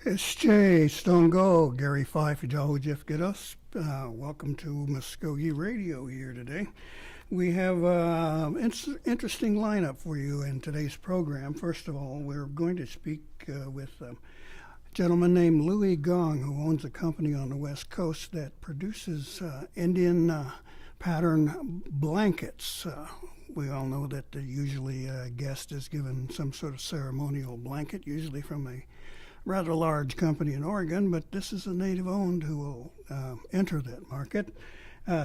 It's Jay Stone Go, Gary Fife, Jahu Jeff Geddos. Welcome to Mvskoke Radio here today. We have an interesting lineup for you in today's program. First of all, we're going to speak with a gentleman named Louis Gong, who owns a company on the West Coast that produces Indian pattern blankets. We all know that usually a guest is given some sort of ceremonial blanket, usually from a rather large company in Oregon, but this is a native-owned who will enter that market.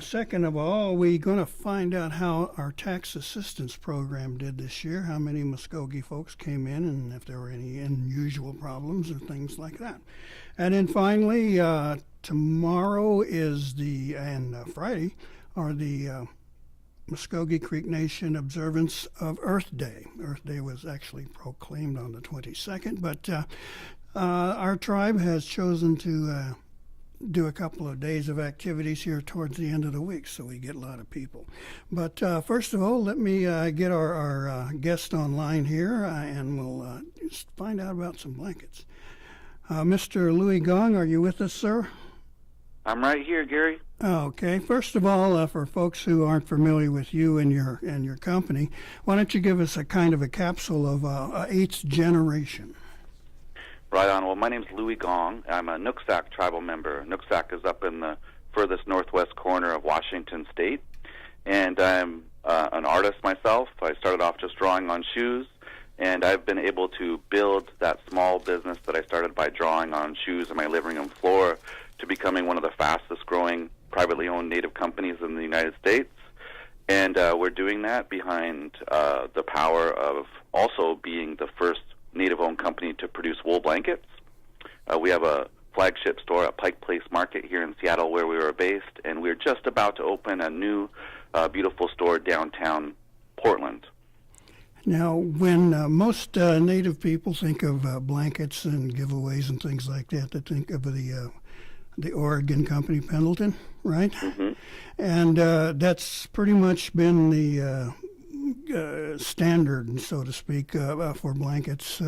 Second of all, we're going to find out how our tax assistance program did this year, how many Mvskoke folks came in, and if there were any unusual problems or things like that. And then finally, tomorrow and Friday are the Mvskoke Creek Nation observance of Earth Day. Earth Day was actually proclaimed on the 22nd, but our tribe has chosen to do a couple of days of activities here towards the end of the week, so we get a lot of people. But first of all, let me get our guest online here, and we'll just find out about some blankets. Mr. Louis Gong, are you with us, sir? I'm right here, Gary. Okay. First of all, for folks who aren't familiar with you and your company, why don't you give us a kind of a capsule of eighth generation? Right on. Well, my name's Louis Gong. I'm a Mvskoke tribal member. Mvskoke is up in the furthest northwest corner of Washington State, and I'm an artist myself. I started off just drawing on shoes, and I've been able to build that small business that I started by drawing on shoes on my living room floor to becoming one of the fastest growing privately owned native companies in the United States. And we're doing that behind the power of also being the first native-owned company to produce wool blankets. We have a flagship store at Pike Place Market here in Seattle where we were based, and we're just about to open a new beautiful store downtown Portland. Now, when most native people think of blankets and giveaways and things like that, they think of the Oregon company Pendleton, right? Mm-hmm. And that's pretty much been the standard, so to speak, for blankets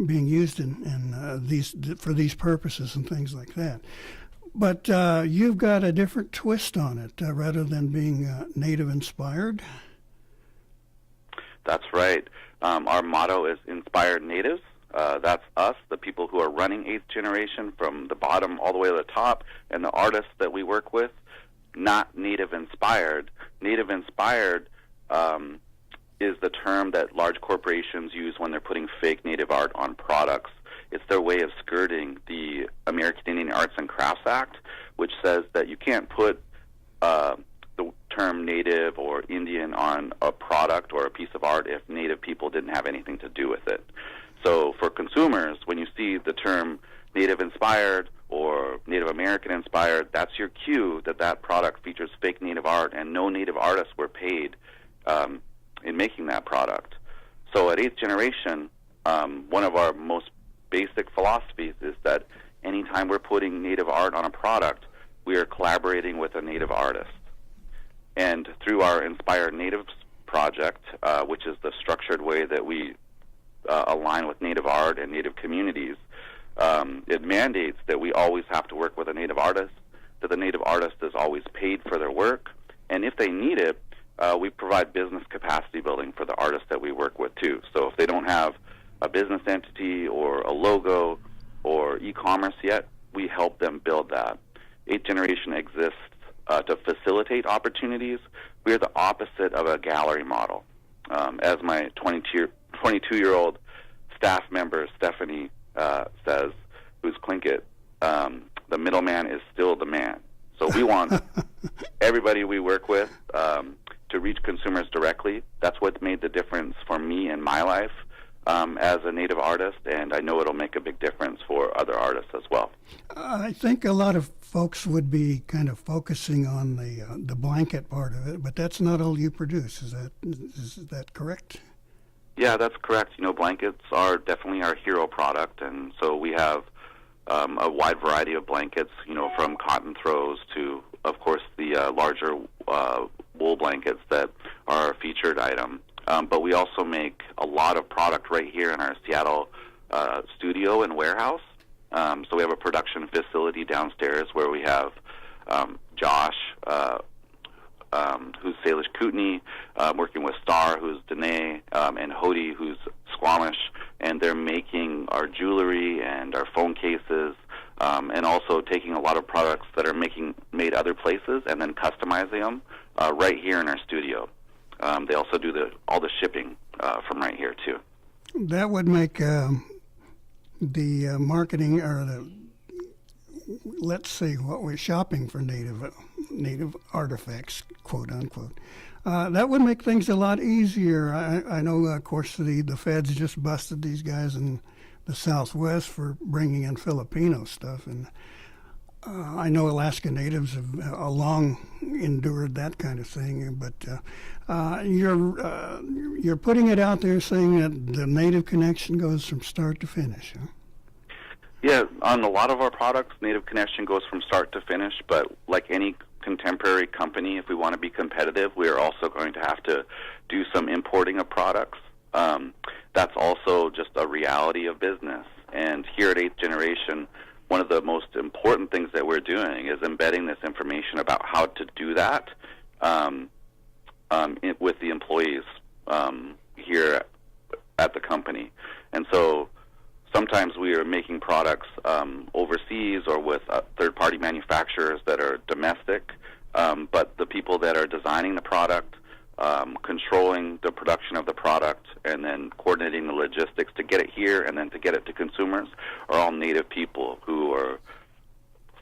being used for these purposes and things like that. But you've got a different twist on it, rather than being native inspired. That's right. Our motto is Inspired Natives. That's us, the people who are running 8th generation from the bottom all the way to the top, and the artists that we work with, not native inspired. Native inspired is the term that large corporations use when they're putting fake native art on products. It's their way of skirting the American Indian Arts and Crafts Act, which says that you can't put the term native or Indian on a product or a piece of art if native people didn't have anything to do with it. So for consumers, when you see the term native inspired or Native American inspired, that's your cue that that product features fake native art, and no native artists were paid in making that product. So at 8th generation, one of our most basic philosophies is that anytime we're putting native art on a product, we are collaborating with a native artist. And through our Inspired Natives project, which is the structured way that we align with native art and native communities, it mandates that we always have to work with a native artist, that the native artist is always paid for their work, and if they need it, we provide business capacity building for the artists that we work with too. So if they don't have a business entity or a logo or e-commerce yet, we help them build that. 8th generation exists to facilitate opportunities. We are the opposite of a gallery model. As my 22-year-old staff member, Stephanie, says, who's Tlingit, the middleman is still the man. So we want everybody we work with to reach consumers directly. That's what made the difference for me in my life as a native artist, and I know it'll make a big difference for other artists as well. I think a lot of folks would be kind of focusing on the blanket part of it, but that's not all you produce. Is that correct? Yeah, that's correct. Blankets are definitely our hero product, and so we have a wide variety of blankets, from cotton throws to, of course, the larger wool blankets that are a featured item. But we also make a lot of product right here in our Seattle studio and warehouse. So we have a production facility downstairs where we have Josh, who's Salish Kootenai, working with Star, who's Danae, and Hody, who's Squamish, and they're making our jewelry and our phone cases, and also taking a lot of products that are made other places and then customizing them right here in our studio. They also do all the shipping from right here too. That would make the marketing, or let's say what we're shopping for native artifacts, quote unquote. That would make things a lot easier. I know, of course, the feds just busted these guys in the Southwest for bringing in Filipino stuff, and I know Alaska Natives have long endured that kind of thing. But you're putting it out there, saying that the Native connection goes from start to finish. Huh? Yeah, on a lot of our products, Native Connection goes from start to finish, but like any contemporary company, if we want to be competitive, we are also going to have to do some importing of products. That's also just a reality of business. And here at 8th Generation, one of the most important things that we're doing is embedding this information about how to do that with the employees here at the company. And so sometimes we are making products overseas or with third-party manufacturers that are domestic, but the people that are designing the product, controlling the production of the product, and then coordinating the logistics to get it here and then to get it to consumers are all Native people who are,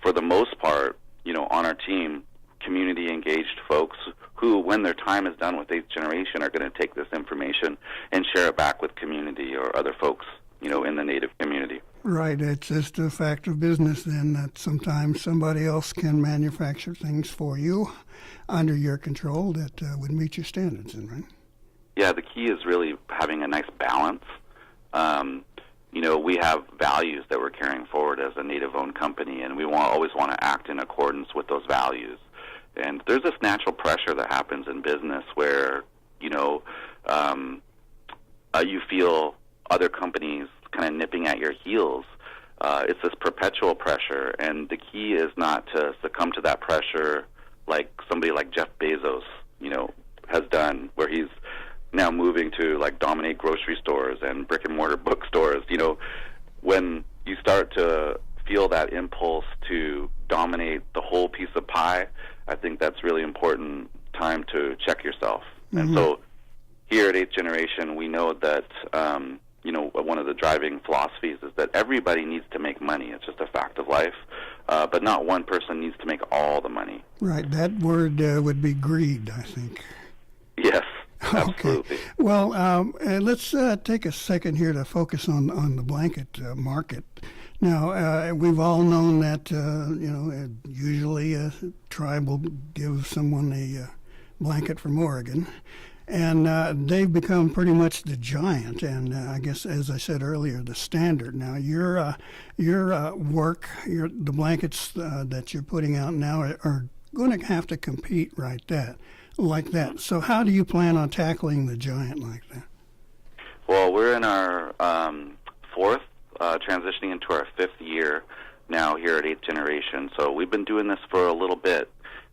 for the most part, on our team, community-engaged folks who, when their time is done with 8th Generation, are going to take this information and share it back with community or other folks in the Native community. Right. It's just a fact of business then that sometimes somebody else can manufacture things for you under your control that would meet your standards, right? Yeah, the key is really having a nice balance. We have values that we're carrying forward as a Native-owned company, and we always want to act in accordance with those values. And there's this natural pressure that happens in business where, you feel other companies kind of nipping at your heels. It's this perpetual pressure, and the key is not to succumb to that pressure like somebody like Jeff Bezos, has done, where he's now moving to dominate grocery stores and brick and mortar bookstores. When you start to feel that impulse to dominate the whole piece of pie, I think that's really important time to check yourself. Mm-hmm. And so here at 8th Generation, we know that one of the driving philosophies is that everybody needs to make money. It's just a fact of life, but not one person needs to make all the money. Right. That word would be greed, I think. Yes, absolutely. Okay. Well, let's take a second here to focus on the blanket market. Now, we've all known that, usually a tribe will give someone a blanket from Oregon. And they've become pretty much the giant, and I guess, as I said earlier, the standard. Now, your work, the blankets that you're putting out now are going to have to compete like that. So how do you plan on tackling the giant like that? Well, we're in our fourth, transitioning into our fifth year now here at 8th Generation. So we've been doing this for a little bit.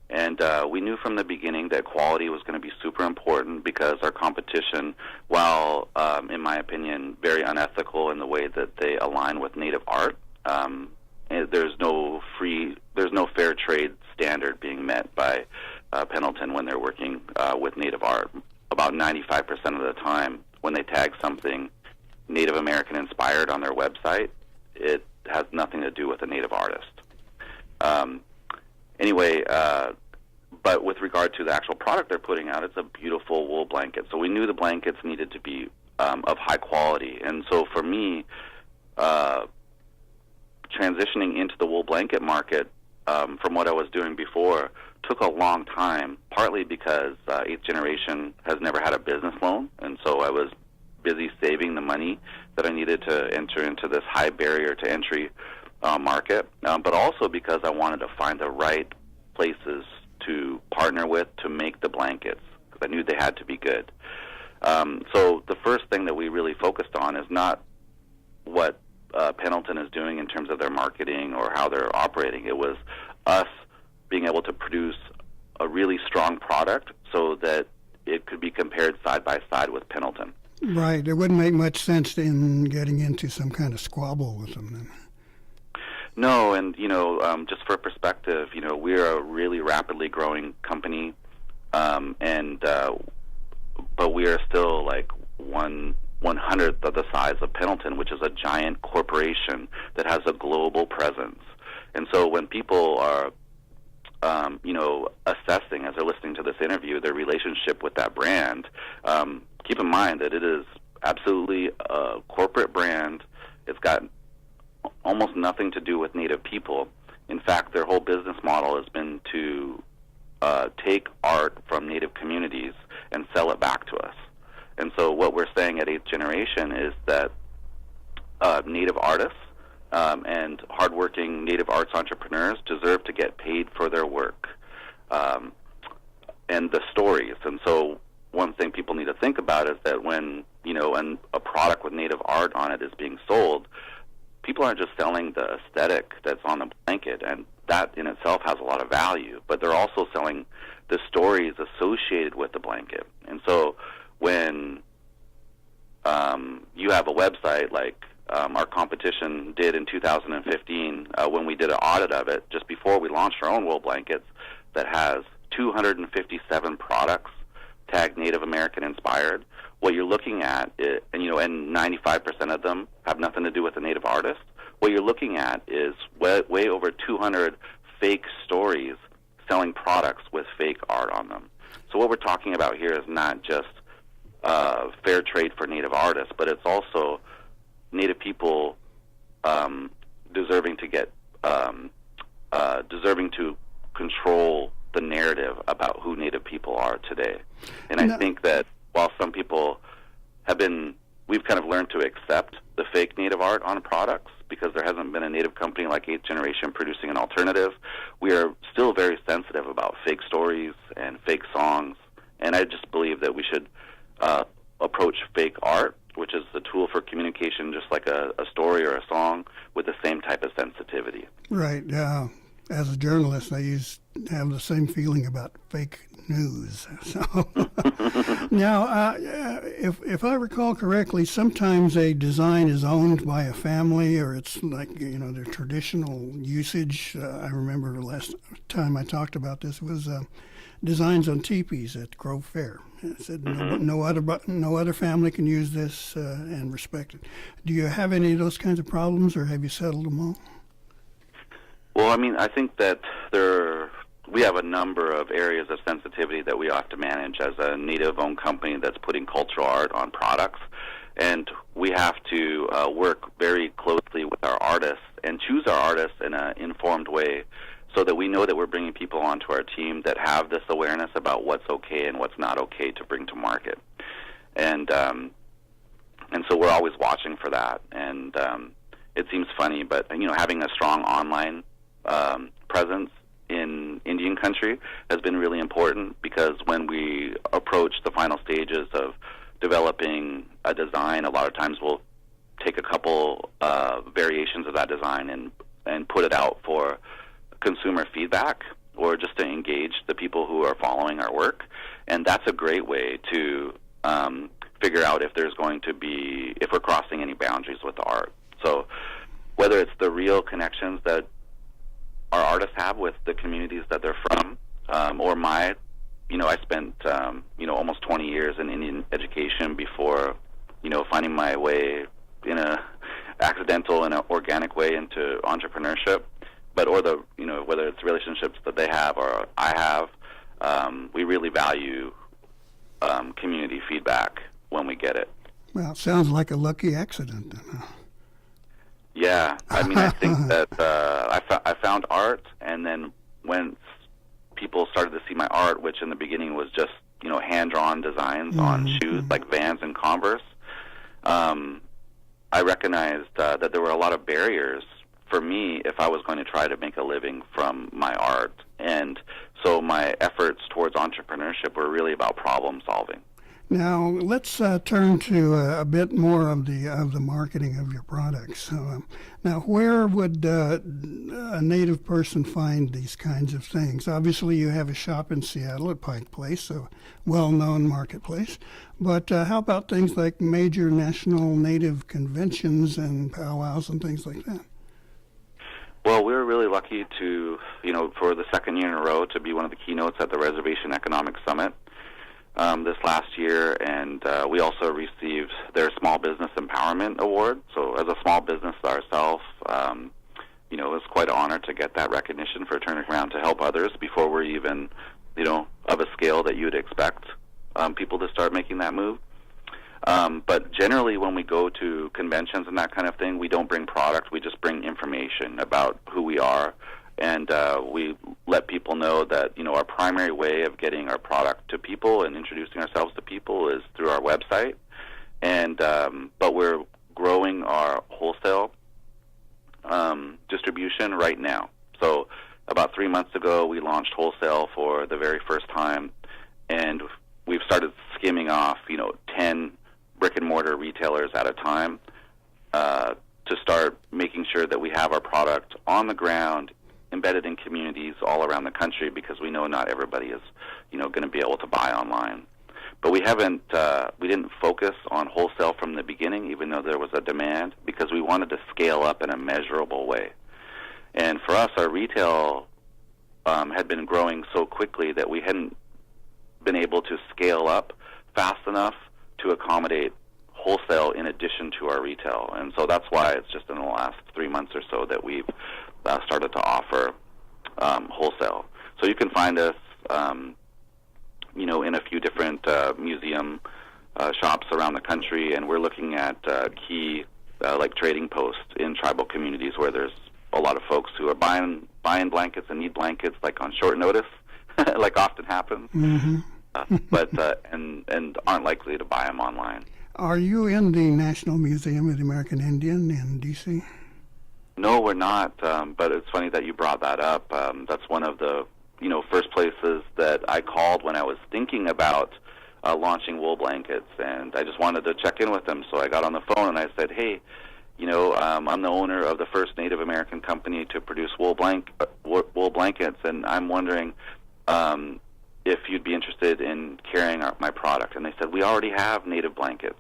And we knew from the beginning that quality was going to be super important because our competition, while, in my opinion, very unethical in the way that they align with Native art, there's no fair trade standard being met by Pendleton when they're working with Native art. About 95% of the time when they tag something Native American inspired on their website, it has nothing to do with a Native artist. Anyway, but with regard to the actual product they're putting out, it's a beautiful wool blanket. So we knew the blankets needed to be of high quality. And so for me, transitioning into the wool blanket market from what I was doing before took a long time, partly because 8th Generation has never had a business loan. And so I was busy saving the money that I needed to enter into this high barrier to entry market, but also because I wanted to find the right places to partner with to make the blankets, because I knew they had to be good. So the first thing that we really focused on is not what Pendleton is doing in terms of their marketing or how they're operating. It was us being able to produce a really strong product so that it could be compared side by side with Pendleton. Right. It wouldn't make much sense in getting into some kind of squabble with them then. No, and just for perspective, we're a really rapidly growing company, but we are still like 1/100th of the size of Pendleton, which is a giant corporation that has a global presence. And so when people are, assessing as they're listening to this interview their relationship with that brand, keep in mind that it is absolutely a corporate brand. It's got almost nothing to do with Native people. In fact, their whole business model has been to take art from Native communities and sell it back to us. And so what we're saying at 8th Generation is that Native artists and hardworking Native arts entrepreneurs deserve to get paid for their work and the stories. And so one thing people need to think about is that when, a product with Native art on it is being sold, people aren't just selling the aesthetic that's on the blanket, and that in itself has a lot of value, but they're also selling the stories associated with the blanket. And so when you have a website like our competition did in 2015, when we did an audit of it just before we launched our own wool blankets, that has 257 products tagged Native American inspired. What you're looking at, and 95% of them have nothing to do with a Native artist. What you're looking at is way over 200 fake stories selling products with fake art on them. So what we're talking about here is not just fair trade for Native artists, but it's also Native people deserving to control the narrative about who Native people are today. And I think that while some people we've kind of learned to accept the fake Native art on products because there hasn't been a Native company like 8th Generation producing an alternative, we are still very sensitive about fake stories and fake songs. And I just believe that we should approach fake art, which is a tool for communication just like a story or a song, with the same type of sensitivity. Right. As a journalist, I have the same feeling about fake news. So now, if I recall correctly, sometimes a design is owned by a family, or it's like their traditional usage. I remember the last time I talked about this was designs on teepees at Grove Fair. It said no other family can use this and respect it. Do you have any of those kinds of problems, or have you settled them all? Well, I think that we have a number of areas of sensitivity that we have to manage as a Native-owned company that's putting cultural art on products. And we have to work very closely with our artists and choose our artists in an informed way so that we know that we're bringing people onto our team that have this awareness about what's okay and what's not okay to bring to market. And so we're always watching for that. And it seems funny, but, having a strong online presence in Indian country has been really important, because when we approach the final stages of developing a design, a lot of times we'll take a couple variations of that design and put it out for consumer feedback, or just to engage the people who are following our work. And that's a great way to figure out if we're crossing any boundaries with the art. So whether it's the real connections that our artists have with the communities that they're from, or I spent, almost 20 years in Indian education before, finding my way in a accidental and organic way into entrepreneurship. But, whether it's relationships that they have or I have, we really value community feedback when we get it. Well, it sounds like a lucky accident then. Yeah, I think that I found art, and then when people started to see my art, which in the beginning was just hand-drawn designs on shoes like Vans and Converse, I recognized that there were a lot of barriers for me if I was going to try to make a living from my art. And so my efforts towards entrepreneurship were really about problem solving. Now let's turn to a bit more of the marketing of your products. Now, where would a native person find these kinds of things? Obviously, you have a shop in Seattle at Pike Place, a well-known marketplace. But how about things like major national native conventions and powwows and things like that? Well, we were really lucky to, for the second year in a row, to be one of the keynotes at the Reservation Economic Summit this last year, and we also received their Small Business Empowerment Award. So as a small business ourselves, it was quite an honor to get that recognition for turning around to help others before we're even, of a scale that you'd expect people to start making that move. But generally, when we go to conventions and that kind of thing, we don't bring product. We just bring information about who we are, and we let people know that our primary way of getting our product to people and introducing ourselves to people is through our website. And but we're growing our wholesale distribution right now. So about 3 months ago, we launched wholesale for the very first time, and we've started skimming off 10 brick-and-mortar retailers at a time to start making sure that we have our product on the ground, embedded in communities all around the country, because we know not everybody is, going to be able to buy online. But we didn't focus on wholesale from the beginning, even though there was a demand, because we wanted to scale up in a measurable way. And for us, our retail had been growing so quickly that we hadn't been able to scale up fast enough to accommodate wholesale in addition to our retail. And so that's why it's just in the last 3 months or so that we've started to offer wholesale. So you can find us, in a few different museum shops around the country, and we're looking at key like trading posts in tribal communities where there's a lot of folks who are buying blankets and need blankets like on short notice, like often happens. Mm-hmm. But aren't likely to buy them online. Are you in the National Museum of the American Indian in D.C.? No, we're not. But it's funny that you brought that up. That's one of the first places that I called when I was thinking about launching wool blankets, and I just wanted to check in with them. So I got on the phone and I said, "Hey, I'm the owner of the first Native American company to produce wool blankets, and I'm wondering if you'd be interested in carrying my product." And they said, "We already have native blankets."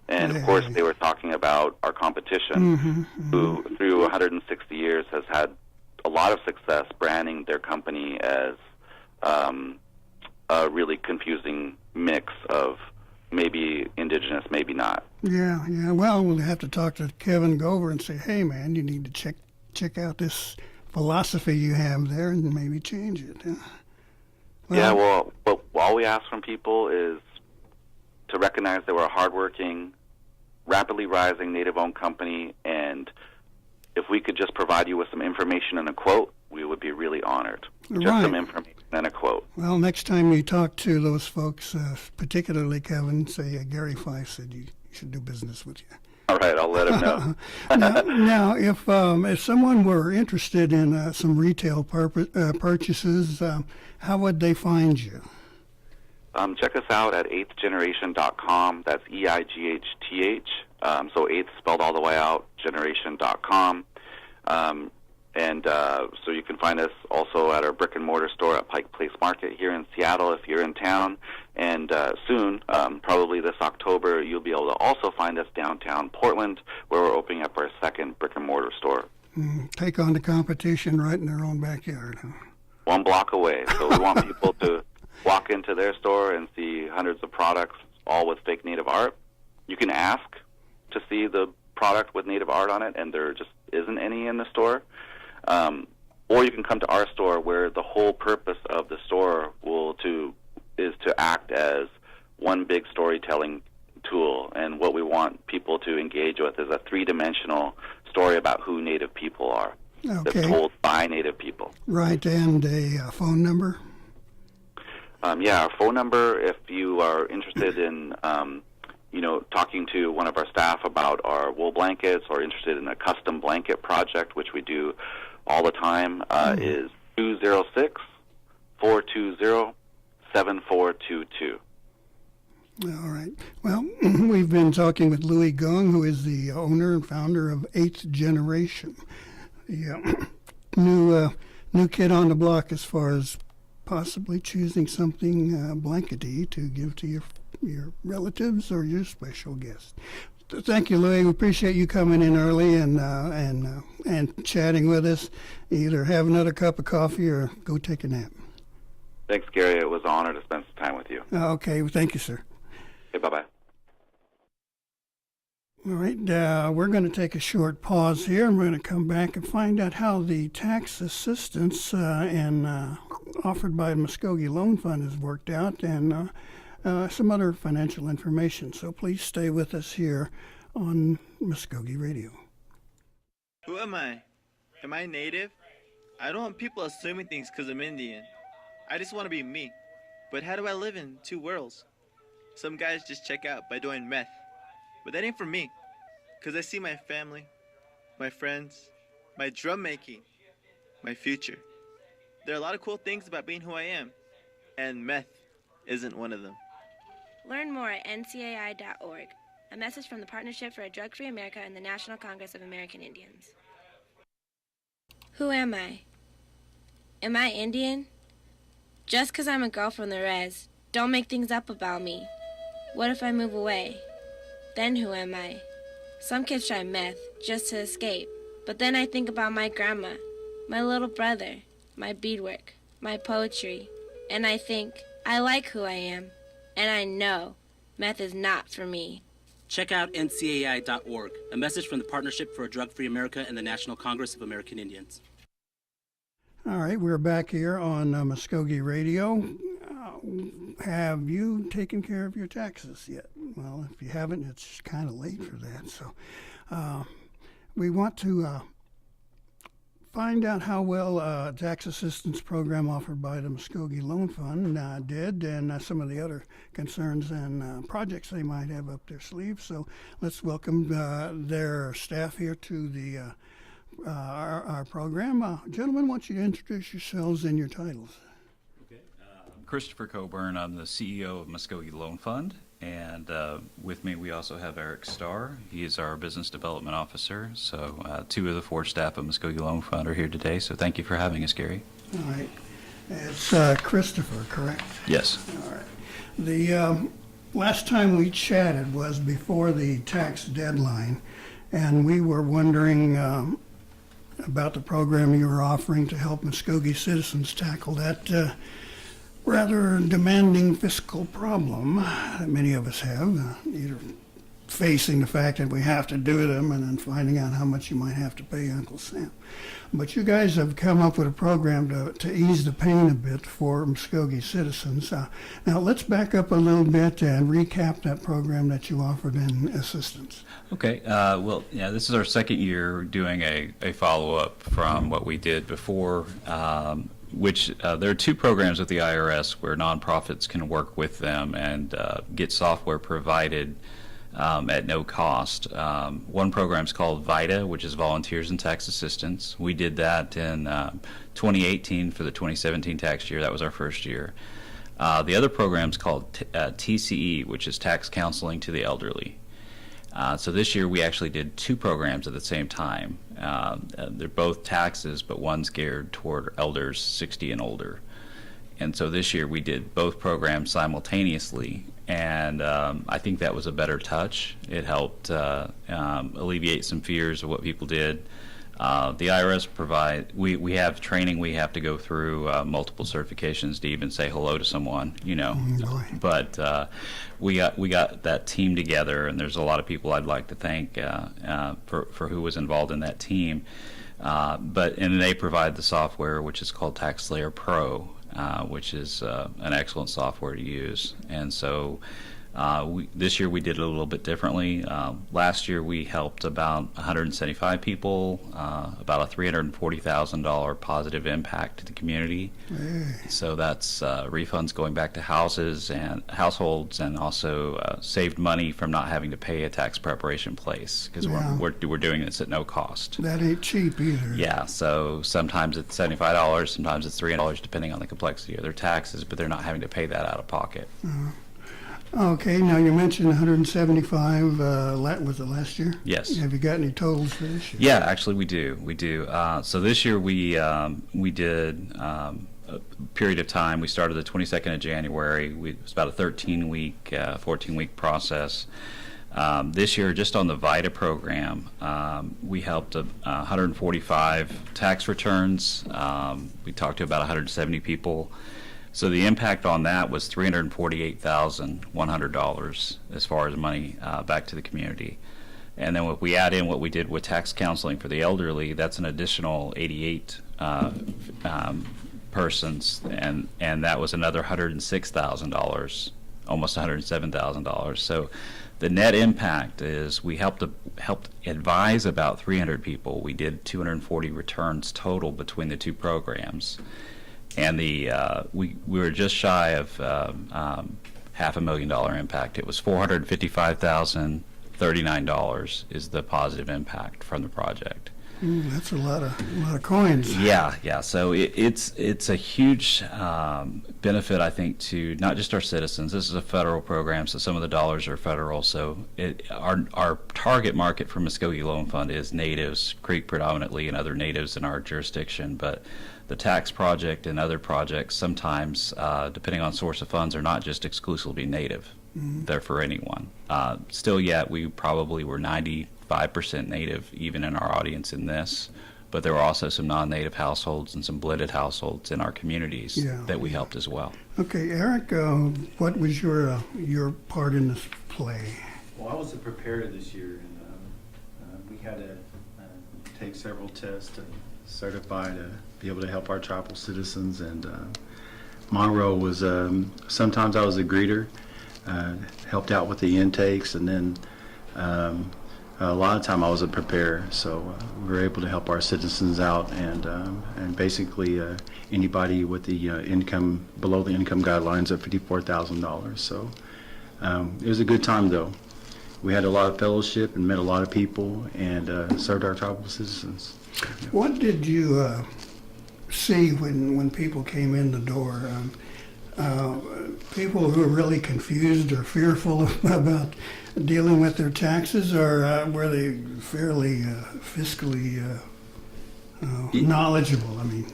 And of course, they were talking about our competition, who through 160 years has had a lot of success branding their company as a really confusing mix of maybe indigenous, maybe not. Yeah. Well, we'll have to talk to Kevin Gover and say, "Hey, man, you need to check out this philosophy you have there and maybe change it." Well, all we ask from people is to recognize that we're a hardworking, rapidly rising Native-owned company, and if we could just provide you with some information and a quote, we would be really honored. Just some information and a quote. Well, next time you talk to those folks, particularly Kevin, say Gary Fife said you should do business with you. All right, I'll let him know. now, if someone were interested in some retail purchases, how would they find you? Check us out at eighthgeneration.com. That's EIGHTH. So eighth spelled all the way out, generation.com. And so you can find us also at our brick-and-mortar store at Pike Place Market here in Seattle if you're in town. And soon, probably this October, you'll be able to also find us downtown Portland, where we're opening up our second brick-and-mortar store. Take on the competition right in their own backyard. Huh? 1 block away. So we want people to walk into their store and see hundreds of products, all with fake native art. You can ask to see the product with native art on it, and there just isn't any in the store. Or you can come to our store, where the whole purpose of the store is to act as one big storytelling tool. And what we want people to engage with is a 3-dimensional story about who Native people are. Okay. That's told by Native people. Right, and a phone number? Our phone number, if you are interested in talking to one of our staff about our wool blankets, or interested in a custom blanket project, which we do all the time, is 206-420-7422. All right. Well, we've been talking with Louis Gong, who is the owner and founder of Eighth Generation, the new kid on the block as far as possibly choosing something blankety to give to your relatives or your special guests. Thank you, Louis. We appreciate you coming in early and chatting with us. Either have another cup of coffee or go take a nap. Thanks, Gary. It was an honor to spend some time with you. Okay. Well, thank you, sir. Okay, bye-bye. All right, we're going to take a short pause here, and we're going to come back and find out how the tax assistance offered by the Mvskoke Loan Fund has worked out, and some other financial information. So please stay with us here on Mvskoke Radio. Who am I? Am I native? I don't want people assuming things because I'm Indian. I just want to be me. But how do I live in two worlds? Some guys just check out by doing meth. But that ain't for me. Because I see my family, my friends, my drum making, my future. There are a lot of cool things about being who I am. And meth isn't one of them. Learn more at ncai.org. A message from the Partnership for a Drug-Free America and the National Congress of American Indians. Who am I? Am I Indian? Just 'cause I'm a girl from the res, don't make things up about me. What if I move away? Then who am I? Some kids try meth just to escape, but then I think about my grandma, my little brother, my beadwork, my poetry, and I think, I like who I am, and I know meth is not for me. Check out ncai.org, a message from the Partnership for a Drug-Free America and the National Congress of American Indians. All right, we're back here on Mvskoke Radio. Have you taken care of your taxes yet? Well, if you haven't, it's kind of late for that. So we want to find out how well tax assistance program offered by the Mvskoke Loan Fund did, and some of the other concerns and projects they might have up their sleeves. So let's welcome their staff here to the our program. Gentlemen, I want you to introduce yourselves and your titles. Christopher Coburn. I'm the CEO of Mvskoke Loan Fund, and with me we also have Eric Starr. He is our Business Development Officer. So two of the four staff of Mvskoke Loan Fund are here today, so thank you for having us, Gary. All right. It's Christopher, correct? Yes. All right. The last time we chatted was before the tax deadline, and we were wondering about the program you were offering to help Mvskoke citizens tackle that rather demanding fiscal problem that many of us have, either facing the fact that we have to do them and then finding out how much you might have to pay Uncle Sam. But you guys have come up with a program to ease the pain a bit for Mvskoke citizens. Now let's back up a little bit and recap that program that you offered in assistance. Okay. Well, yeah, this is our second year doing a follow-up from what we did before, which there are two programs with the IRS where nonprofits can work with them and get software provided at no cost. One program is called VITA, which is Volunteers in Tax Assistance. We did that in 2018 for the 2017 tax year. That was our first year. The other program is called TCE, which is Tax Counseling to the Elderly. So this year we actually did two programs at the same time. They're both taxes, but one's geared toward elders 60 and older. And so this year we did both programs simultaneously, and I think that was a better touch. It helped alleviate some fears of what people did. The IRS we have training we have to go through, multiple certifications to even say hello to someone, you know. But we got that team together, and there's a lot of people I'd like to thank for who was involved in that team. And they provide the software, which is called TaxSlayer Pro, which is an excellent software to use. And so this year we did it a little bit differently. Last year we helped about 175 people, about a $340,000 positive impact to the community. So that's refunds going back to houses and households, and also saved money from not having to pay a tax preparation place, because we're doing this at no cost. That ain't cheap either. Yeah, so sometimes it's $75, sometimes it's $300, depending on the complexity of their taxes, but they're not having to pay that out of pocket. Okay, now you mentioned 175. Was it last year? Yes. Have you got any totals for this year? Yeah, actually we do. We do. So this year we did a period of time. We started the 22nd of January. It was about a 13-week, 14-week process. This year, just on the VITA program, we helped 145 tax returns. We talked to about 170 people. So the impact on that was $348,100 as far as money back to the community. And then if we add in what we did with tax counseling for the elderly, that's an additional 88 persons, and that was another $106,000, almost $107,000. So the net impact is we helped advise about 300 people. We did 240 returns total between the two programs, and we were just shy of $500,000 impact. It was $455,039 is the positive impact from the project. That's a lot of coins. Yeah. So it's a huge benefit, I think, to not just our citizens. This is a federal program, so some of the dollars are federal. So our target market for Mvskoke Loan Fund is natives, Creek predominantly, and other natives in our jurisdiction. But the tax project and other projects sometimes, depending on source of funds, are not just exclusively native. They're for anyone. Still yet, we probably were 95% native even in our audience in this, but there were also some non-native households and some blended households in our communities that we helped as well. Okay, Eric, what was your part in this play? Well, I was a preparer this year, and we had to take several tests to certify to be able to help our tribal citizens. And my role was sometimes I was a greeter, helped out with the intakes, and then a lot of time I was a preparer. So we were able to help our citizens out, and basically anybody with the income below the income guidelines of $54,000. So it was a good time though. We had a lot of fellowship and met a lot of people, and served our tribal citizens. What did you see when people came in the door? People who are really confused or fearful about dealing with their taxes, or were they fairly fiscally knowledgeable? I mean,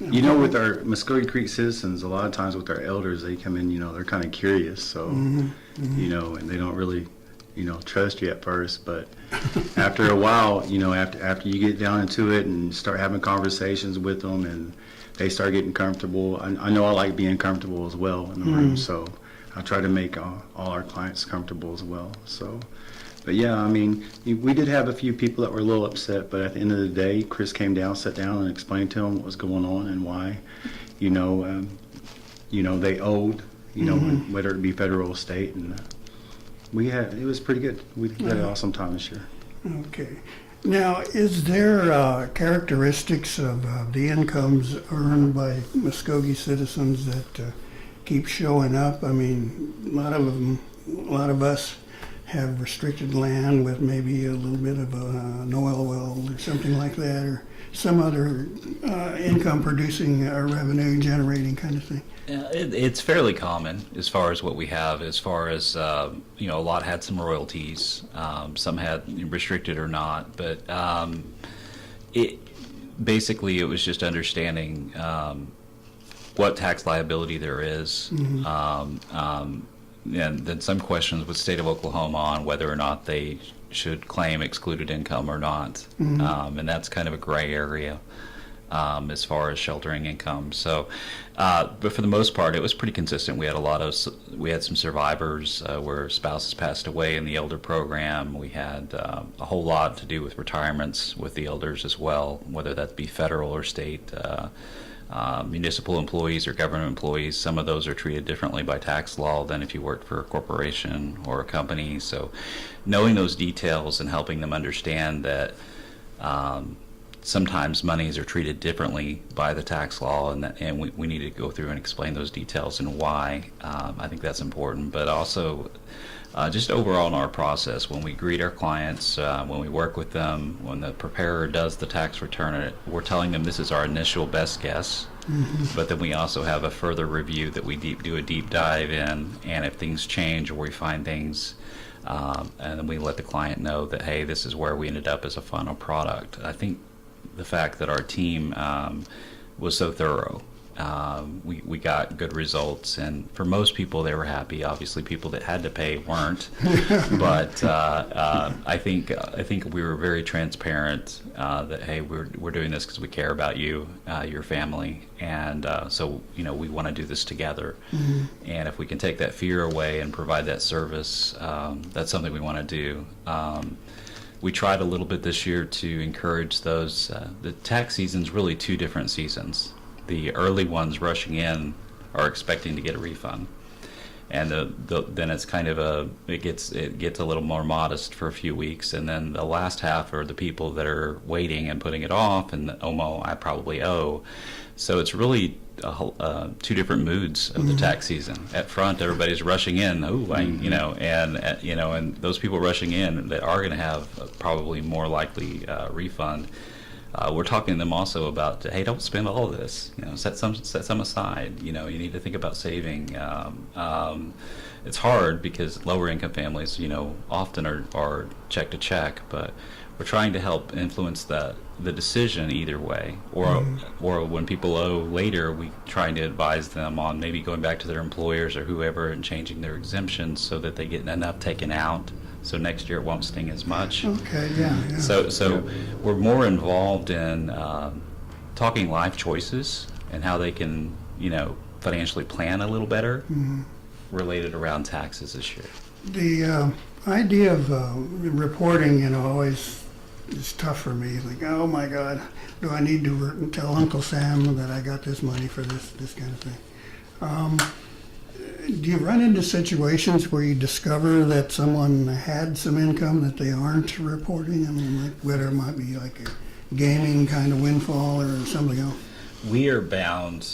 with our Mvskoke Creek citizens, a lot of times with our elders, they come in, they're kind of curious, so, and they don't really, trust you at first, but after a while, after you get down into it and start having conversations with them, and they start getting comfortable. I know I like being comfortable as well in the room, so I try to make all our clients comfortable as well. So, but yeah, I mean, we did have a few people that were a little upset, but at the end of the day, Chris came down, sat down, and explained to them what was going on and why, they owed, whether it be federal or state, and it was pretty good. We had an awesome time this year. Okay. Now, is there characteristics of the incomes earned by Mvskoke citizens that keep showing up? I mean, a lot of us have restricted land with maybe a little bit of an oil well or something like that, or some other income-producing or revenue-generating kind of thing. It's fairly common as far as what we have. As far as a lot had some royalties, some had restricted or not. But it was just understanding what tax liability there is, and then some questions with the state of Oklahoma on whether or not they should claim excluded income or not, and that's kind of a gray area. As far as sheltering income. So, but for the most part, it was pretty consistent. We had some survivors where spouses passed away in the elder program. We had a whole lot to do with retirements with the elders as well, whether that be federal or state, municipal employees or government employees. Some of those are treated differently by tax law than if you worked for a corporation or a company. So, knowing those details and helping them understand that sometimes monies are treated differently by the tax law, and we need to go through and explain those details and why. I think that's important. But also just overall in our process, when we greet our clients, when we work with them, when the preparer does the tax return, we're telling them this is our initial best guess. But then we also have a further review that we do a deep dive in, and if things change or we find things, and then we let the client know that, hey, this is where we ended up as a final product. I think the fact that our team was so thorough, we got good results, and for most people they were happy. Obviously people that had to pay weren't. But I think we were very transparent that, hey, we're doing this because we care about you, your family, and so we want to do this together. And if we can take that fear away and provide that service, that's something we want to do. We tried a little bit this year to encourage those. The tax season's really two different seasons. The early ones rushing in are expecting to get a refund, and then it's kind of it gets a little more modest for a few weeks, and then the last half are the people that are waiting and putting it off, and I probably owe. So it's really two different moods of the tax season. At front, everybody's rushing in, and those people rushing in that are going to have probably more likely refund. We're talking to them also about, hey, don't spend all of this. Set some aside. You need to think about saving. It's hard because lower income families, often are check to check, but we're trying to help influence the decision either way. Or when people owe later, we trying to advise them on maybe going back to their employers or whoever and changing their exemptions so that they get enough taken out. So next year it won't sting as much. Okay, yeah. So we're more involved in talking life choices and how they can, financially plan a little better related around taxes this year. The idea of reporting, always is tough for me. Like, oh my God, do I need to tell Uncle Sam that I got this money for this kind of thing? Do you run into situations where you discover that someone had some income that they aren't reporting? I mean, like whether it might be like a gaming kind of windfall or something else? We are bound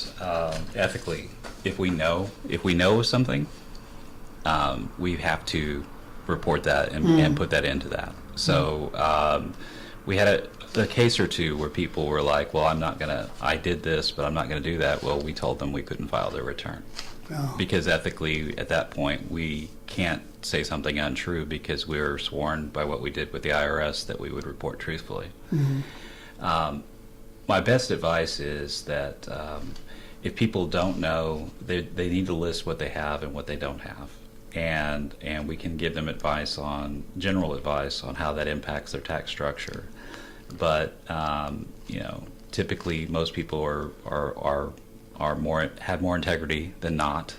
ethically. If we know of something, we have to report that and put that into that. So we had a case or two where people were like, well, I did this, but I'm not going to do that. Well, we told them we couldn't file their return. Oh. Because ethically, at that point, we can't say something untrue because we were sworn by what we did with the IRS that we would report truthfully. My best advice is that if people don't know, they need to list what they have and what they don't have. And we can give them general advice on how that impacts their tax structure. But typically most people have more integrity than not.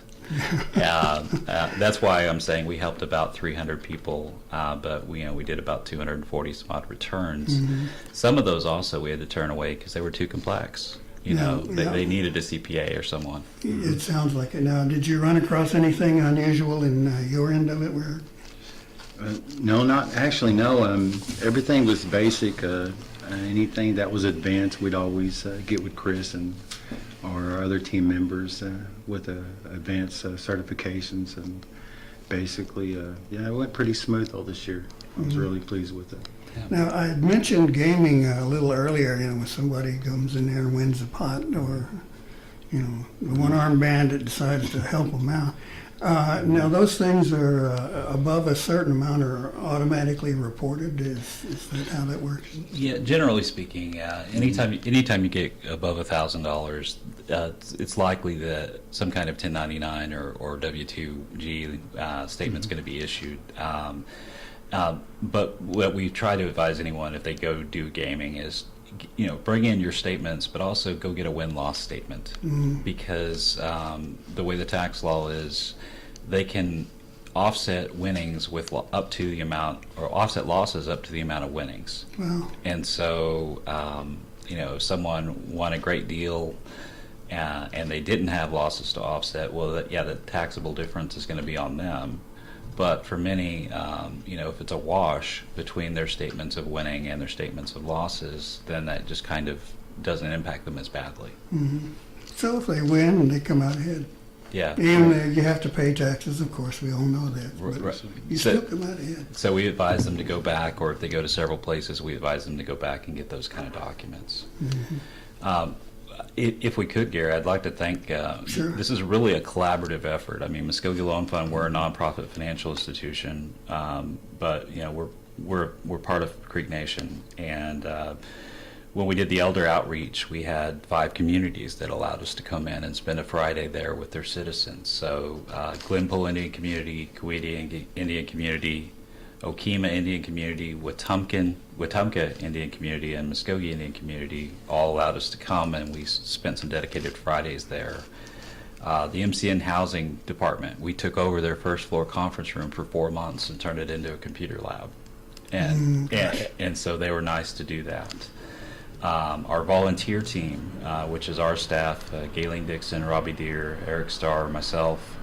That's why I'm saying we helped about 300 people, but we did about 240 some odd returns. Some of those also we had to turn away because they were too complex. They needed a CPA or someone. It sounds like it. Now, did you run across anything unusual in your end of it? No, not actually. No, everything was basic. Anything that was advanced, we'd always get with Chris and our other team members with advanced certifications, and basically, it went pretty smooth all this year. I was really pleased with it. Now, I had mentioned gaming a little earlier, when somebody comes in there and wins a pot, or, the one-armed bandit decides to help them out. Now, those things are above a certain amount are automatically reported. Is that how that works? Yeah, generally speaking, anytime you get above $1,000, it's likely that some kind of 1099 or W-2G statement's going to be issued. But what we try to advise anyone if they go do gaming is, bring in your statements, but also go get a win-loss statement, because the way the tax law is, they can offset winnings with up to the amount, or offset losses up to the amount of winnings. Wow. And so, if someone won a great deal and they didn't have losses to offset, well, the taxable difference is going to be on them. But for many, if it's a wash between their statements of winning and their statements of losses, then that just kind of doesn't impact them as badly. So if they win, they come out ahead. Yeah. And you have to pay taxes, of course, we all know that. But Right. you still come out ahead. So we advise them to go back, or if they go to several places, we advise them to go back and get those kind of documents. If we could, Gary, I'd like to thank, Sure. this is really a collaborative effort. I mean, Mvskoke Loan Fund, we're a nonprofit financial institution, but, we're part of Creek Nation. And when we did the elder outreach, we had 5 communities that allowed us to come in and spend a Friday there with their citizens. So Glenpool Indian Community, Coetia Indian Community, Okema Indian Community, Wetumpka Indian Community, and Mvskoke Indian Community all allowed us to come, and we spent some dedicated Fridays there. The MCN Housing Department, we took over their first floor conference room for 4 months and turned it into a computer lab. And so they were nice to do that. Our volunteer team, which is our staff, Gayleen Dixon, Robbie Deere, Eric Starr, myself,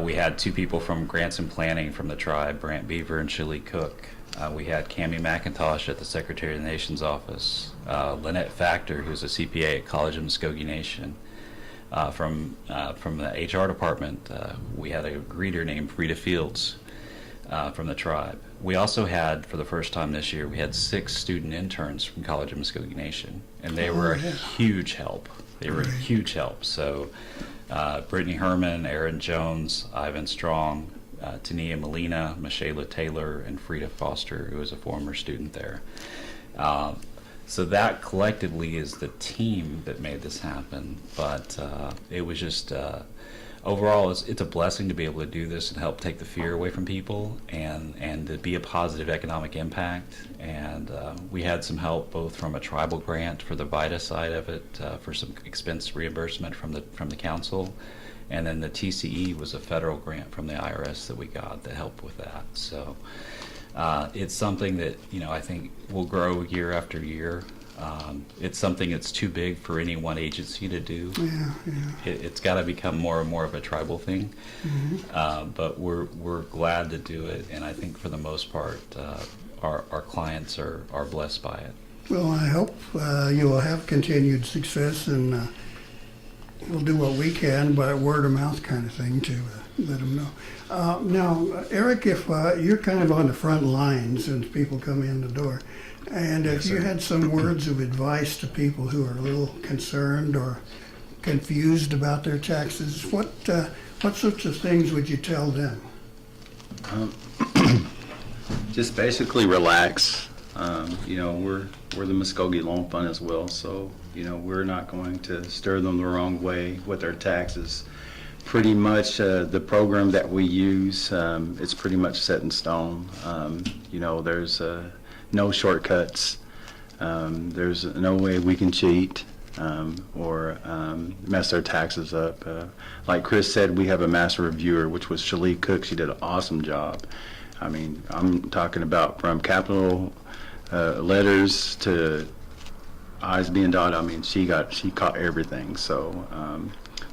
we had 2 people from Grants and Planning from the tribe, Brant Beaver and Shirley Cook. We had Cammie McIntosh at the Secretary of the Nation's office, Lynette Factor, who's a CPA at College of Mvskoke Nation. From the HR department, we had a greeter named Frida Fields from the tribe. We also had, for the first time this year, we had 6 student interns from College of Mvskoke Nation, and they were a huge help. They were a huge help. So Brittany Herman, Aaron Jones, Ivan Strong, Tania Molina, Michaela Taylor, and Frida Foster, who was a former student there. So that collectively is the team that made this happen. But it was just, overall, it's a blessing to be able to do this and help take the fear away from people and to be a positive economic impact. And we had some help both from a tribal grant for the VITA side of it, for some expense reimbursement from the council. And then the TCE was a federal grant from the IRS that we got that helped with that. So it's something that, I think will grow year after year. It's something that's too big for any one agency to do. It's got to become more and more of a tribal thing. But we're glad to do it, and I think for the most part, our clients are blessed by it. Well, I hope you will have continued success, and we'll do what we can by word of mouth kind of thing to let them know. Now, Eric, if you're kind of on the front lines and people come in the door, and if you had some words of advice to people who are a little concerned or confused about their taxes, what sorts of things would you tell them? Just basically relax. We're the Mvskoke Loan Fund as well, so we're not going to stir them the wrong way with their taxes. Pretty much the program that we use, it's pretty much set in stone. There's no shortcuts. There's no way we can cheat or mess their taxes up. Like Chris said, we have a master reviewer, which was Shirley Cook. She did an awesome job. I mean, I'm talking about from capital letters to I's being dotted. I mean, she caught everything. So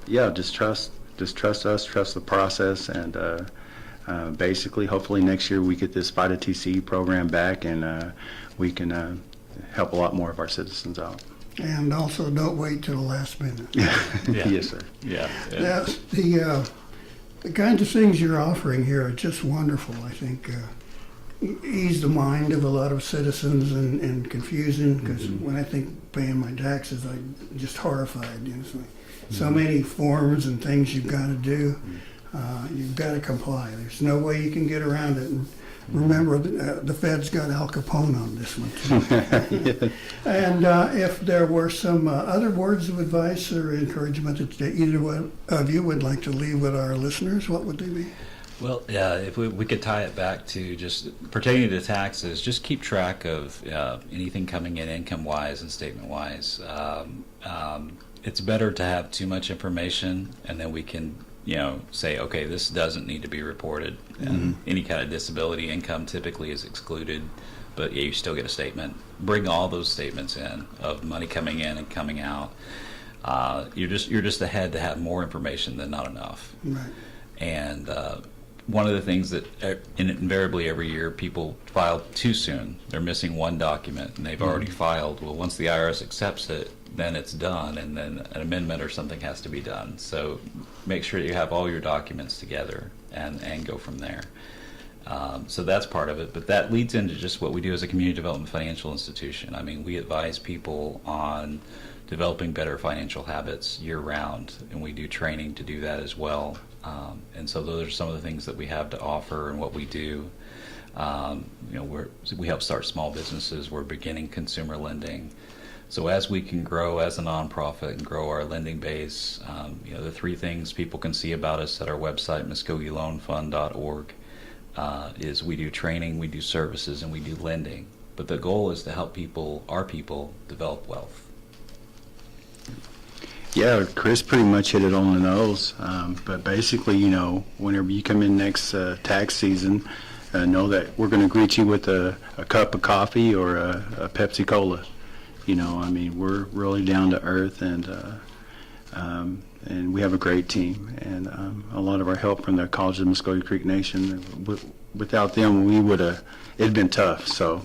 just trust us, trust the process, and basically, hopefully next year we get this VITA TCE program back, and we can help a lot more of our citizens out. And also, don't wait till the last minute. Yes, sir. Yeah. Now, the kinds of things you're offering here are just wonderful. I think ease the mind of a lot of citizens and confusing, because when I think paying my taxes, I'm just horrified. It's like so many forms and things you've got to do. You've got to comply. There's no way you can get around it. And remember, the Fed's got Al Capone on this one too. And if there were some other words of advice or encouragement that either one of you would like to leave with our listeners, what would they be? Well, yeah, if we could tie it back to just pertaining to taxes, just keep track of anything coming in income-wise and statement-wise. It's better to have too much information, and then we can say, okay, this doesn't need to be reported. Any kind of disability income typically is excluded, but you still get a statement. Bring all those statements in of money coming in and coming out. You're just ahead to have more information than not enough. Right. And one of the things that invariably every year people file too soon. They're missing one document and they've already filed. Well, once the IRS accepts it, then it's done, and then an amendment or something has to be done. So make sure you have all your documents together and go from there. So that's part of it, but that leads into just what we do as a community development financial institution. I mean, we advise people on developing better financial habits year-round, and we do training to do that as well. And so those are some of the things that we have to offer and what we do. We help start small businesses. We're beginning consumer lending. So as we can grow as a nonprofit and grow our lending base, the three things people can see about us at our website, MvskokeLoanFund.org, is we do training, we do services, and we do lending. But the goal is to help our people, develop wealth. Yeah, Chris pretty much hit it on the nose. But basically, whenever you come in next tax season, know that we're going to greet you with a cup of coffee or a Pepsi Cola. We're really down to earth, and we have a great team, and a lot of our help from the College of Mvskoke Creek Nation. Without them, it'd been tough. So,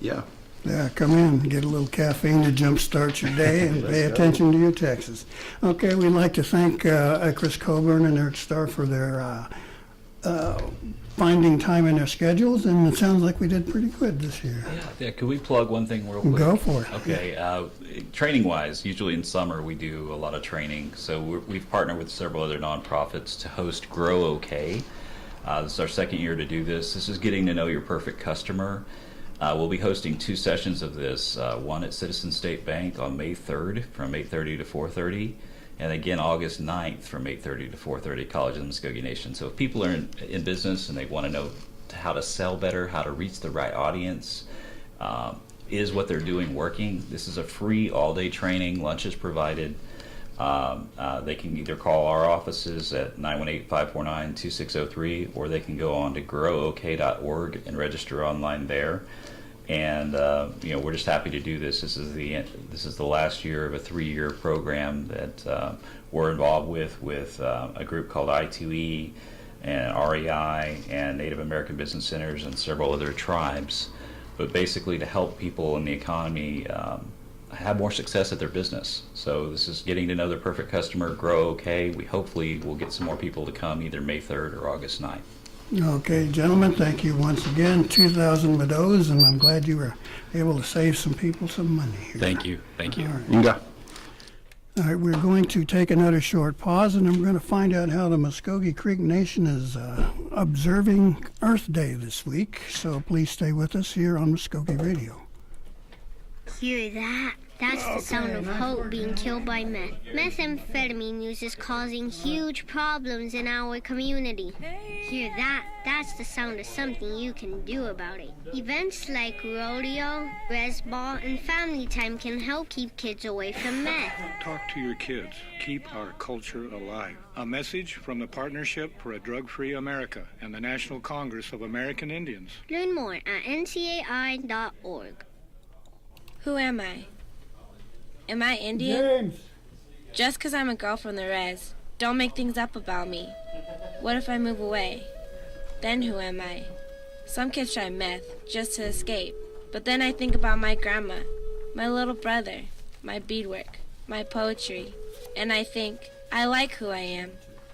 yeah. Yeah, come in, get a little caffeine to jumpstart your day, and pay attention to your taxes. Okay, we'd like to thank Chris Coburn and Eric Starr for their finding time in their schedules, and it sounds like we did pretty good this year. Yeah. Could we plug one thing real quick? Go for it. Okay. Training-wise, usually in summer we do a lot of training. So we've partnered with several other nonprofits to host Grow OK. This is our second year to do this. This is getting to know your perfect customer. We'll be hosting 2 sessions of this, one at Citizen State Bank on May 3rd from 8:30 to 4:30, and again August 9th from 8:30 to 4:30, College of the Mvskoke Nation. So if people are in business and they want to know how to sell better, how to reach the right audience, is what they're doing working, this is a free all-day training. Lunch is provided. They can either call our offices at 918-549-2603, or they can go on to growok.org and register online there. And we're just happy to do this. This is the last year of a 3-year program that we're involved with a group called I2E and REI and Native American Business Centers and several other tribes. But basically to help people in the economy have more success at their business. So this is getting to know their perfect customer, Grow OK. We hopefully will get some more people to come either May 3rd or August 9th. Okay, gentlemen, thank you once again. 2,000 Meadows, and I'm glad you were able to save some people some money here. Thank you. Thank you. All right. Inga. All right, we're going to take another short pause, and I'm going to find out how the Mvskoke Creek Nation is observing Earth Day this week. So please stay with us here on Mvskoke Radio. Hear that? That's the sound of hope being killed by meth. Methamphetamine use is causing huge problems in our community. Hear that? That's the sound of something you can do about it. Events like rodeo, res ball, and family time can help keep kids away from meth. Talk to your kids. Keep our culture alive. A message from the Partnership for a Drug-Free America and the National Congress of American Indians. Learn more at ncai.org. Who am I? Am I Indian? James! Just 'cause I'm a girl from the res, don't make things up about me. What if I move away? Then who am I? Some kids try meth just to escape. But then I think about my grandma, my little brother, my beadwork, my poetry, and I think, I like who I am.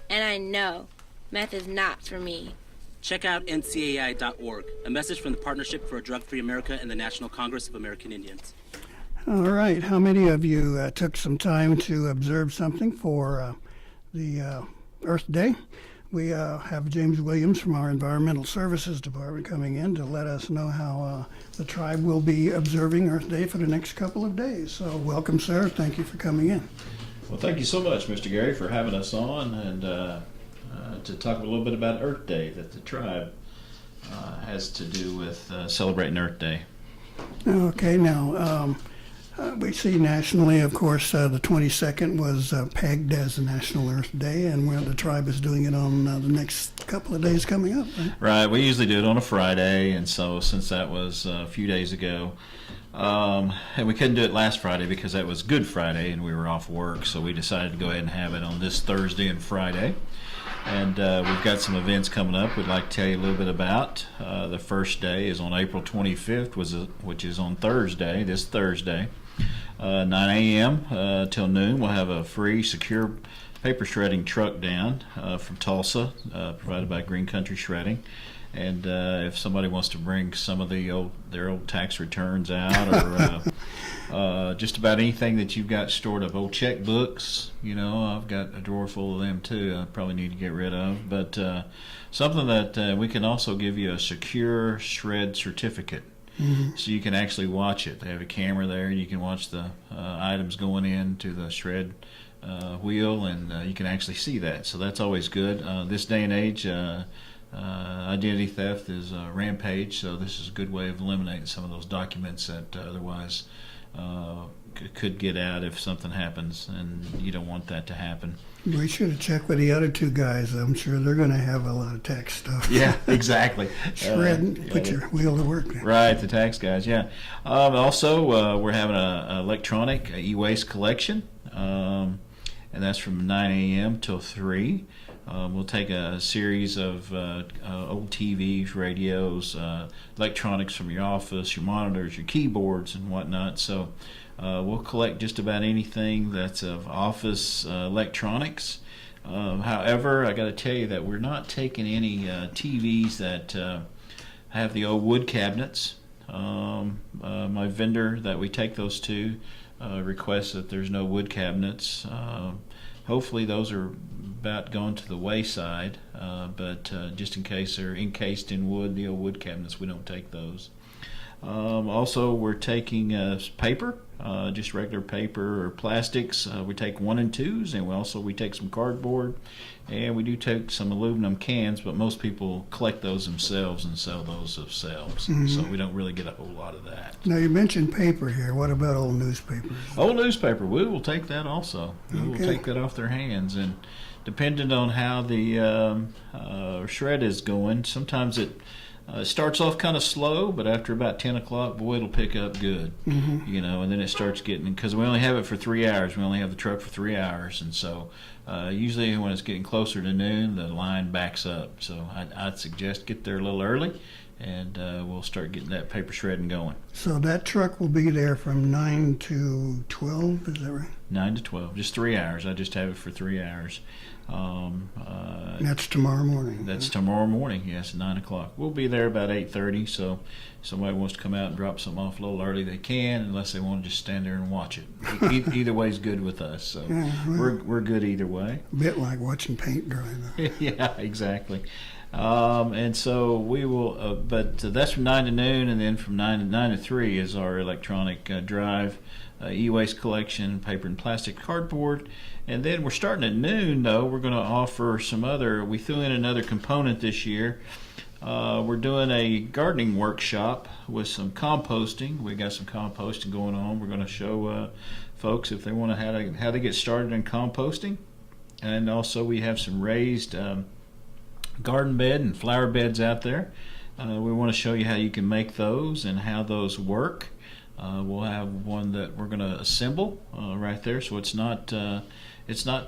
And I know meth is not for me. Check out ncai.org, a message from the Partnership for a Drug-Free America and the National Congress of American Indians. All right, how many of you took some time to observe something for the Earth Day? We have James Williams from our Environmental Services Department coming in to let us know how the tribe will be observing Earth Day for the next couple of days. So welcome, sir. Thank you for coming in. Well, thank you so much, Mr. Gary, for having us on and to talk a little bit about Earth Day that the tribe has to do with celebrating Earth Day. Okay, now we see nationally, of course, the 22nd was pegged as a National Earth Day, and where the tribe is doing it on the next couple of days coming up, right? Right, we usually do it on a Friday, and so since that was a few days ago, and we couldn't do it last Friday because that was Good Friday and we were off work, so we decided to go ahead and have it on this Thursday and Friday. And we've got some events coming up we'd like to tell you a little bit about. The first day is on April 25th, which is on Thursday, this Thursday. 9 a.m. Till noon, we'll have a free, secure paper shredding truck down from Tulsa, provided by Green Country Shredding. And if somebody wants to bring some of their old tax returns out, or just about anything that you've got stored up, old checkbooks, I've got a drawer full of them too. I probably need to get rid of. But something that we can also give you a secure shred certificate. Mm-hmm. So you can actually watch it. They have a camera there, and you can watch the items going into the shred wheel, and you can actually see that. So that's always good. This day and age, identity theft is rampage, so this is a good way of eliminating some of those documents that otherwise could get out if something happens, and you don't want that to happen. We should have checked with the other two guys. I'm sure they're going to have a lot of tax stuff. Yeah, exactly. Shred, put your wheel to work. Right, the tax guys, yeah. Also, we're having an electronic e-waste collection, and that's from 9 a.m. till 3. We'll take a series of old TVs, radios, electronics from your office, your monitors, your keyboards, and whatnot. So we'll collect just about anything that's of office electronics. However, I got to tell you that we're not taking any TVs that have the old wood cabinets. My vendor that we take those to requests that there's no wood cabinets. Hopefully those are about going to the wayside, but just in case they're encased in wood, the old wood cabinets, we don't take those. Also, we're taking paper, just regular paper or plastics. We take 1 and 2s, and we take some cardboard, and we do take some aluminum cans, but most people collect those themselves and sell those themselves. Mm-hmm. So we don't really get a whole lot of that. Now, you mentioned paper here. What about old newspapers? Old newspaper, we will take that also. We will take that off their hands, and depending on how the shred is going, sometimes it starts off kind of slow, but after about 10 o'clock, boy, it'll pick up good. Mm-hmm. And then it starts getting, because we only have it for 3 hours. We only have the truck for 3 hours, and so usually when it's getting closer to noon, the line backs up. So I'd suggest get there a little early, and we'll start getting that paper shredding going. So that truck will be there from 9 to 12, is that right? 9 to 12, just 3 hours. I just have it for 3 hours. That's tomorrow morning. That's tomorrow morning, yes, 9 o'clock. We'll be there about 8:30, so if somebody wants to come out and drop something off a little early, they can, unless they want to just stand there and watch it. Either way is good with us, so we're good either way. A bit like watching paint dry, though. Yeah, exactly. And so we will, but that's from 9 to noon, and then from 9 to 3 is our electronic drive, e-waste collection, paper and plastic, cardboard. And then we're starting at noon, though. We're going to offer we threw in another component this year. We're doing a gardening workshop with some composting. We got some composting going on. We're going to show folks if they want to how to get started in composting. And also we have some raised garden bed and flower beds out there. We want to show you how you can make those and how those work. We'll have one that we're going to assemble right there, so it's not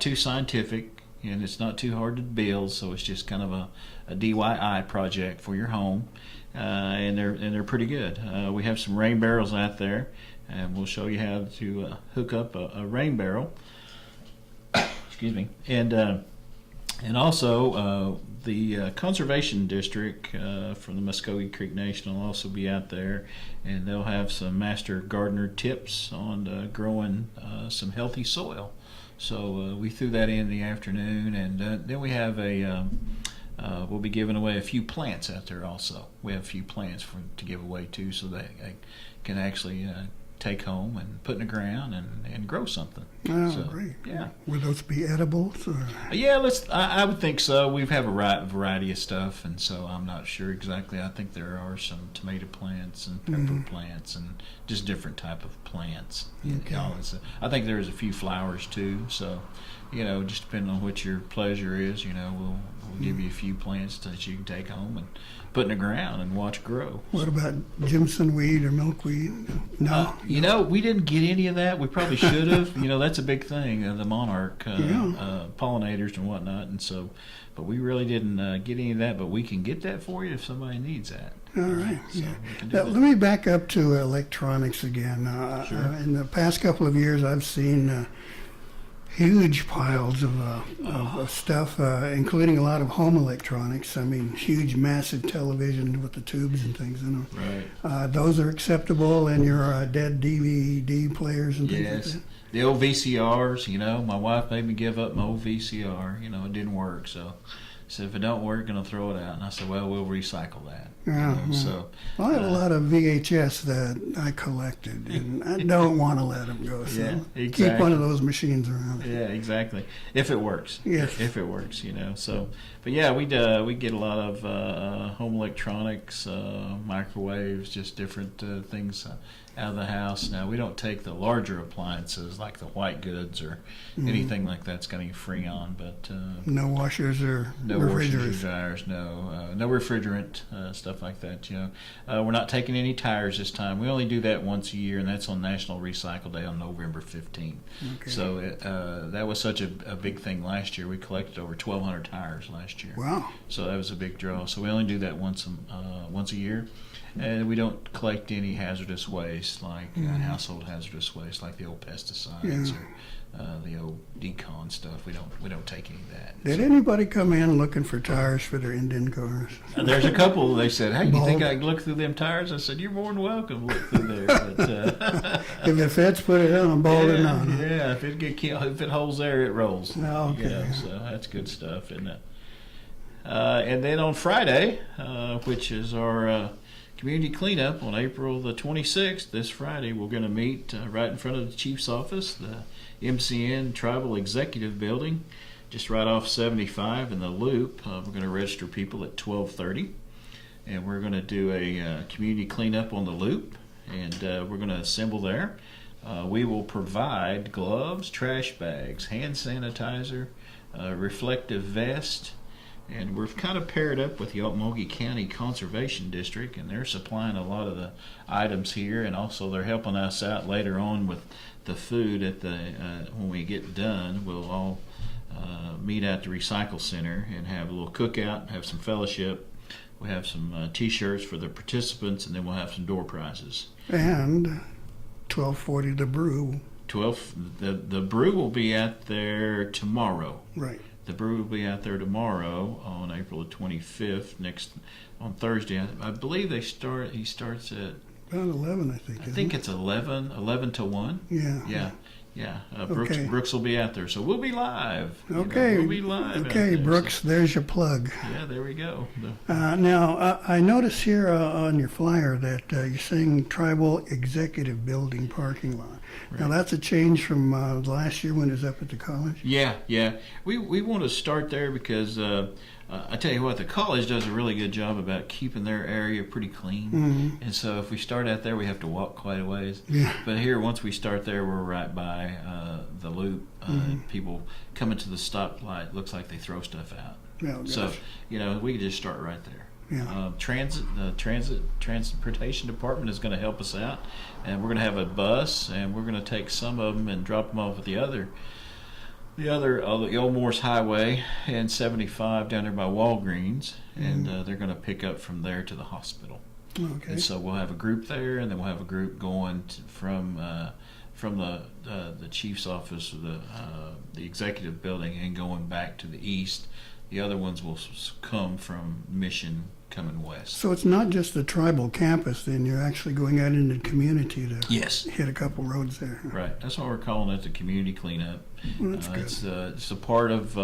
too scientific and it's not too hard to build. So it's just kind of a DIY project for your home, and they're pretty good. We have some rain barrels out there, and we'll show you how to hook up a rain barrel. Excuse me, and also the Conservation District from the Mvskoke Creek Nation will also be out there, and they'll have some master gardener tips on growing some healthy soil. So we threw that in the afternoon, and then we have we'll be giving away a few plants out there also. We have a few plants to give away too, so they can actually take home and put in the ground and grow something. Oh, so, great. Yeah. Would those be edibles? Or? Yeah, I would think so. We have a variety of stuff, and so I'm not sure exactly. I think there are some tomato plants and pepper plants and just different type of plants. Okay. I think there's a few flowers too, so just depending on what your pleasure is, we'll give you a few plants that you can take home and put in the ground and watch grow. What about Jimson weed or milkweed? No. We didn't get any of that. We probably should have. That's a big thing, the monarch pollinators and whatnot, and so, but we really didn't get any of that. But we can get that for you if somebody needs that. All right. So yeah. Now, let me back up to electronics again. Sure. In the past couple of years, I've seen huge piles of stuff, including a lot of home electronics. I mean, huge, massive television with the tubes and things in them. Right. Those are acceptable in your dead DVD players and things like Yes. that? The old VCRs, my wife made me give up my old VCR. It didn't work, so she said, if it don't work, I'm going to throw it out. And I said, well, we'll recycle that. Yeah, So well, I have a lot of VHS that I collected, and I don't want to let them go. So Yeah, keep exactly. one of those machines around. yeah, exactly. If it works. Yes. If it works, So, but yeah, we get a lot of home electronics, microwaves, just different things out of the house. Now, we don't take the larger appliances like the white goods or anything like that's got any Freon, but No washers or no washers or refrigerators. dryers, no refrigerant, stuff like that. We're not taking any tires this time. We only do that once a year, and that's on National Recycle Day on November 15th. Okay. So that was such a big thing last year. We collected over 1,200 tires last year. Wow. So that was a big draw. So we only do that once a year. And we don't collect any hazardous waste, like household hazardous waste, like the old pesticides or the old decon stuff. We don't take any of that. Did anybody come in looking for tires for their Indian cars? There's a couple. They said, "Hey, you think Bulb. I can look through them tires?" I said, "You're more than welcome to look through there." But, If it fits, put it on, bolt it on. yeah. If it holds there, it rolls. Oh, okay. So that's good stuff, isn't it? And then on Friday, which is our community cleanup on April the 26th, this Friday, we're going to meet right in front of the chief's office, the MCN Tribal Executive Building, just right off 75 in the Loop. We're going to register people at 12:30, and we're going to do a community cleanup on the Loop, and we're going to assemble there. We will provide gloves, trash bags, hand sanitizer, reflective vest. And we're kind of paired up with the Okmulgee County Conservation District, and they're supplying a lot of the items here, and also they're helping us out later on with the food at the when we get done. We'll all meet at the recycle center and have a little cookout, have some fellowship. We'll have some T-shirts for the participants, and then we'll have some door prizes. And 1240 the brew. The brew will be out there tomorrow. Right. The brew will be out there tomorrow on April the 25th, on Thursday. I believe he starts at, About 11, I think. I think it's 11 to 1. Yeah. Yeah. Okay. Brooks will be out there, so we'll be live. Okay. We'll be live. Okay, out there, Brooks, there's your plug. Yeah, there we go. Now, I notice here on your flyer that you're saying Tribal Executive Building parking lot. Right. Now, that's a change from last year when it was up at the college? Yeah. We want to start there because I tell you what, the college does a really good job about keeping their area pretty clean. Mm-hmm. And so if we start out there, we have to walk quite a ways. Yeah. But here, once we start there, we're right by the Loop. People coming to the stoplight, looks like they throw stuff out. Oh, So, gosh. we can just start right there. Yeah. The transportation department is going to help us out, and we're going to have a bus, and we're going to take some of them and drop them off at the Old Morse Highway and 75 down there by Walgreens, and they're going to pick up from there to the hospital. Okay. And so we'll have a group there, and then we'll have a group going from the chief's office, the executive building, and going back to the east. The other ones will come from Mission coming west. So it's not just the tribal campus, then you're actually going out into the community to Yes. hit a couple roads there. Right. That's why we're calling it the community cleanup. Well, that's good. It's a part of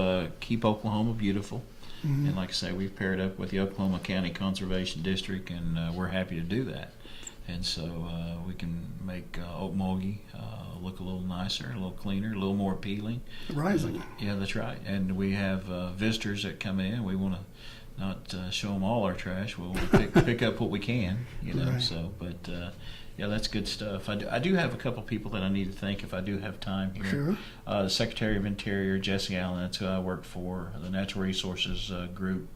Keep Oklahoma Beautiful. And like I say, we've paired up with the Oklahoma County Conservation District, and we're happy to do that. And so we can make Okmulgee look a little nicer, a little cleaner, a little more appealing. Rising. Yeah, that's right. And we have visitors that come in. We want to not show them all our trash. We'll pick up what we can, Right. So, but yeah, that's good stuff. I do have a couple people that I need to thank if I do have time here. Sure. The Secretary of Interior, Jesse Allen, that's who I work for. The Natural Resources group,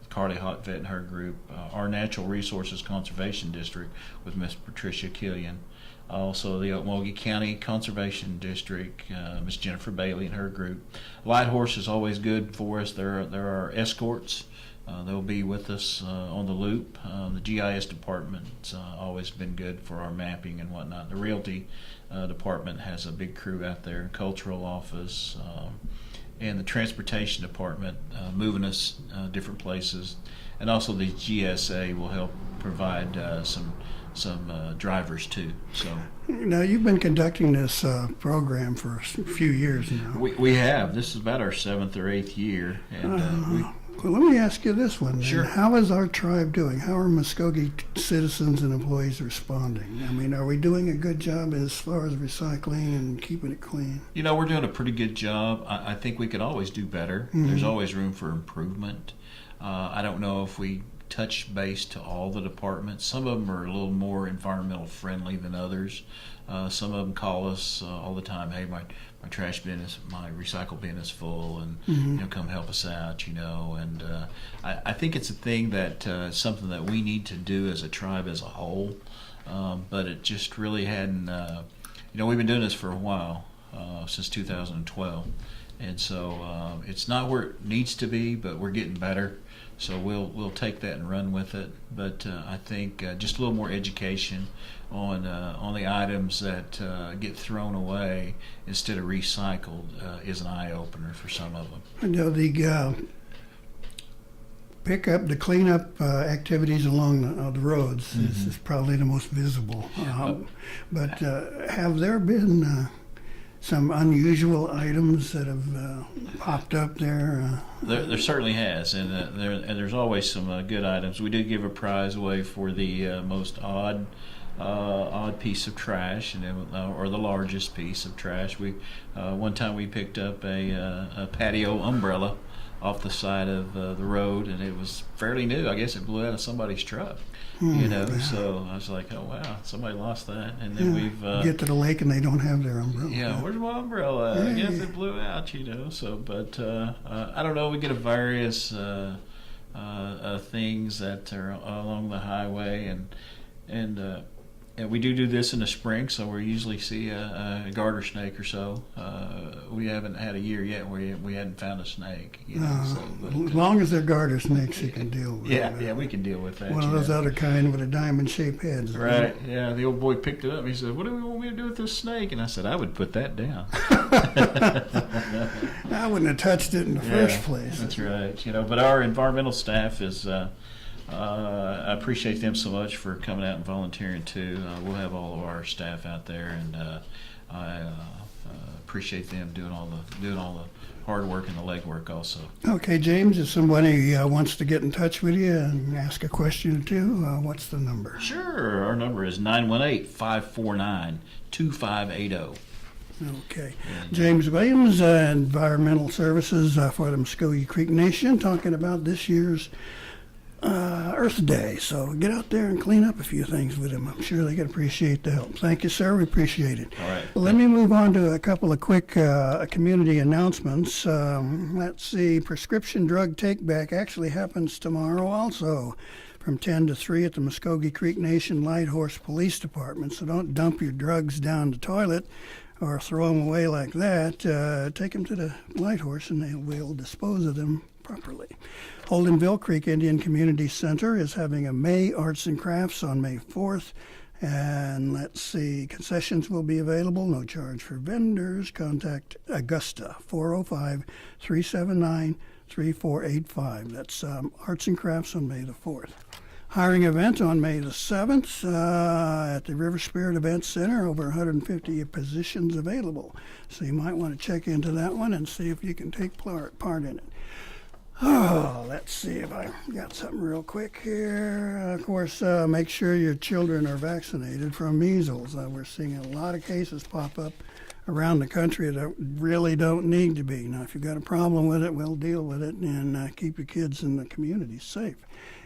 Carly Hotvet and her group. Our Natural Resources Conservation District with Miss Patricia Killian. Also, the Okmulgee County Conservation District, Miss Jennifer Bailey and her group. Light Horse is always good for us. They're our escorts. they'll be with us on the loop. The GIS department's always been good for our mapping and whatnot. The realty department has a big crew out there, cultural office, and the transportation department moving us different places. And also the GSA will help provide some drivers too. So Now, you've been conducting this program for a few years now. we have. This is about our 7th or 8th year. And Well, let me ask you this one then. Sure. How is our tribe doing? How are Mvskoke citizens and employees responding? I mean, are we doing a good job as far as recycling and keeping it clean? we're doing a pretty good job. I think we could always do better. There's always room for improvement. I don't know if we touch base to all the departments. Some of them are a little more environmental friendly than others. Some of them call us all the time, hey, my trash bin is, my recycle bin is full, and come help us out, and I think it's a thing that something that we need to do as a tribe as a whole, but it just really hadn't, we've been doing this for a while, since 2012, and so it's not where it needs to be, but we're getting better. So we'll take that and run with it. But I think just a little more education on the items that get thrown away instead of recycled is an eye opener for some of them. I know the the cleanup activities along the roads is probably the most visible. But have there been some unusual items that have popped up there? There certainly has, and there's always some good items. We did give a prize away for the most odd piece of trash, or the largest piece of trash. We one time we picked up a patio umbrella off the side of the road, and it was fairly new. I guess it blew out of somebody's truck. So I was like, oh wow, somebody lost that. And then we've get to the lake and they don't have their umbrella. Yeah, where's my umbrella? I guess it blew out, So, but I don't know. We get a various things that are along the highway, and we do this in the spring, so we usually see a garter snake or so. We haven't had a year yet where we hadn't found a snake. As long as they're garter snakes, you can deal with it. Yeah, we can deal with that. One of those other kind with a diamond-shaped head. Right, yeah. The old boy picked it up. He said, what do we want me to do with this snake? And I said, I would put that down. I wouldn't have touched it in the first place. That's right. But our environmental staff is... I appreciate them so much for coming out and volunteering too. We'll have all of our staff out there, and I appreciate them doing all the hard work and the legwork also. Okay, James, if somebody wants to get in touch with you and ask a question or two, what's the number? Sure, our number is 918-549-2580. Okay. James Williams, Environmental Services for the Mvskoke Creek Nation, talking about this year's Earth Day. So get out there and clean up a few things with them. I'm sure they can appreciate the help. Thank you, sir. We appreciate it. All right. Let me move on to a couple of quick community announcements. Let's see. Prescription drug take-back actually happens tomorrow also from 10 to 3 at the Mvskoke Creek Nation Light Horse Police Department. So don't dump your drugs down the toilet or throw them away like that. Take them to the Light Horse and they will dispose of them properly. Holdenville Creek Indian Community Center is having a May Arts and Crafts on May 4th. And let's see, concessions will be available, no charge for vendors. Contact Augusta, 405-379-3485. That's Arts and Crafts on May the 4th. Hiring event on May the 7th at the River Spirit Event Center, over 150 positions available. So you might want to check into that one and see if you can take part in it. Oh, let's see if I got something real quick here. Of course, make sure your children are vaccinated from measles. We're seeing a lot of cases pop up around the country that really don't need to be. Now, if you've got a problem with it, we'll deal with it and keep your kids and the community safe.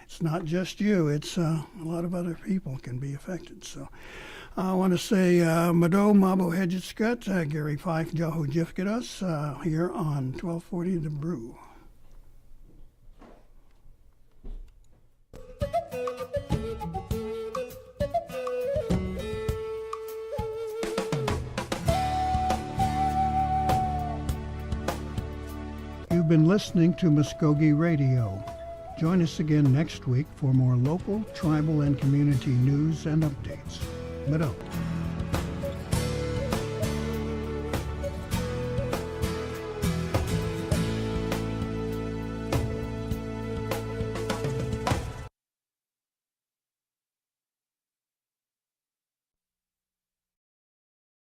It's not just you. It's a lot of other people can be affected. So I want to say Mado Mabo Hedgetskut, Gary Fife, Jaho Jifkidas, here on 1240 The Brew. You've been listening to Mvskoke Radio. Join us again next week for more local, tribal, and community news and updates. But